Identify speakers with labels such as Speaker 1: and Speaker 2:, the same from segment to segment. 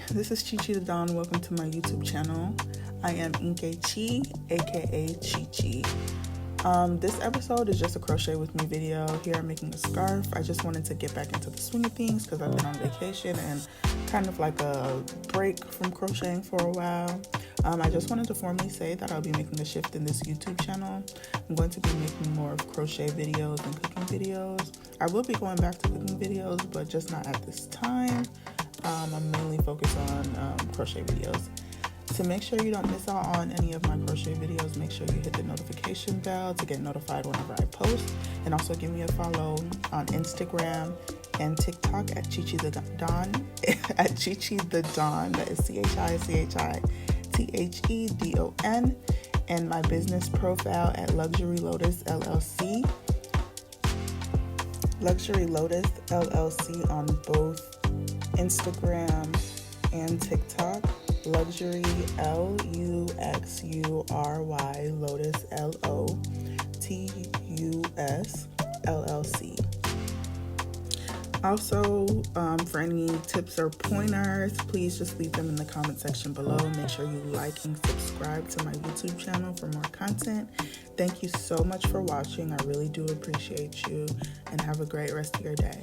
Speaker 1: this is Chi the Dawn. Welcome to my YouTube channel. I am Inke Chi, aka Chi. This episode is just a crochet with me video. Here I'm making a scarf. I just wanted to get back into the swing of things because I've been on vacation and kind of like a break from crocheting for a while. I just wanted to formally say that I'll be making a shift in this YouTube channel. I'm going to be making more of crochet videos and cooking videos. I will be going back to cooking videos, but just not at this time. I'm mainly focused on crochet videos. To make sure you don't miss out on any of my crochet videos, make sure you hit the notification bell to get notified whenever I post. And also give me a follow on Instagram and TikTok at Chichi the Dawn, at Chichi the Dawn, that is ChichiThedon, and my business profile at Luxury Lotus LLC. Luxury Lotus LLC on both Instagram and TikTok. Luxury LUXURY Lotus LOTUS LLC. Also, for any tips or pointers, please just leave them in the comment section below. Make sure you like and subscribe to my YouTube channel for more content. Thank you so much for watching. I really do appreciate you, and have a great rest of your day.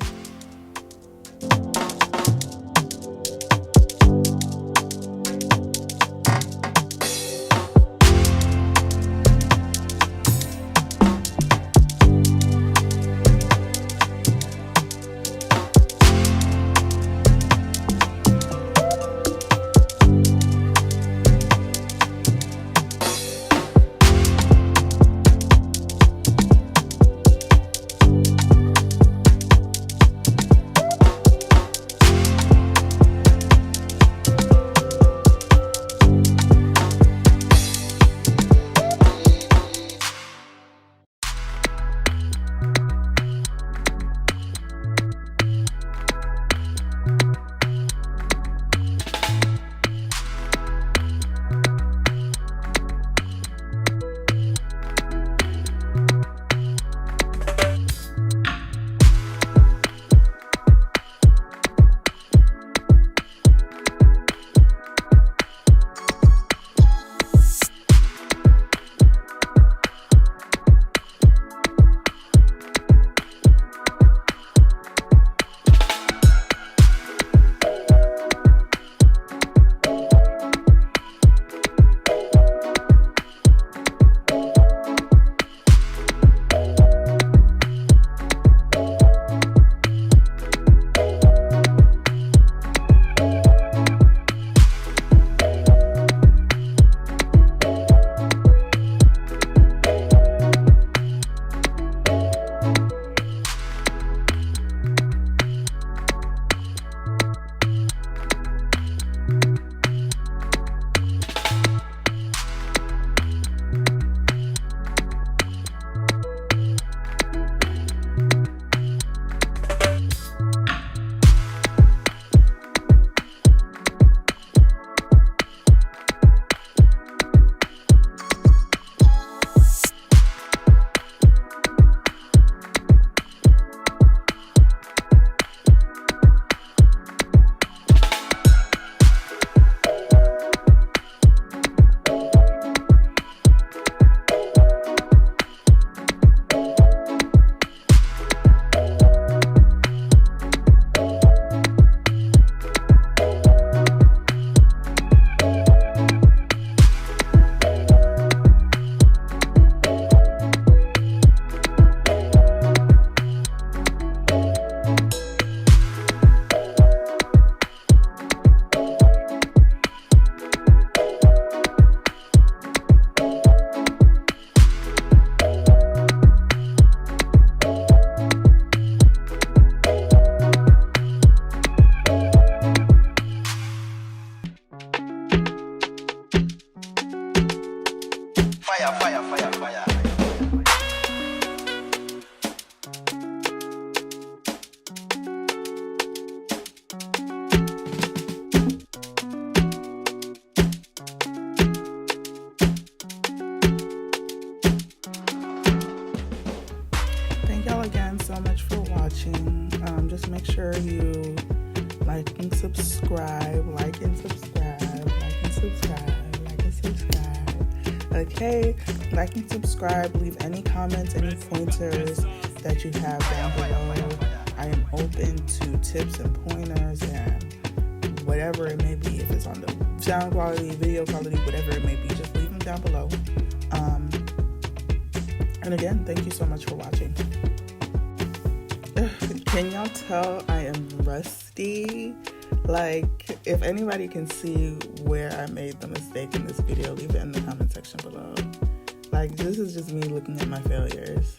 Speaker 2: Fire.
Speaker 1: Thank y'all again so much for watching. Just make sure you like and subscribe, like and subscribe, like and subscribe, like and subscribe. Okay, like and subscribe. Leave any comments, any pointers that you have down below. I am open to tips and pointers and whatever it may be. If it's on the sound quality, video quality, whatever it may be, just leave them down below. And again, thank you so much for watching. Can y'all tell I am rusty? Like, if anybody can see where I made the mistake in this video, leave it in the comment section below. Like, this is just me looking at my failures.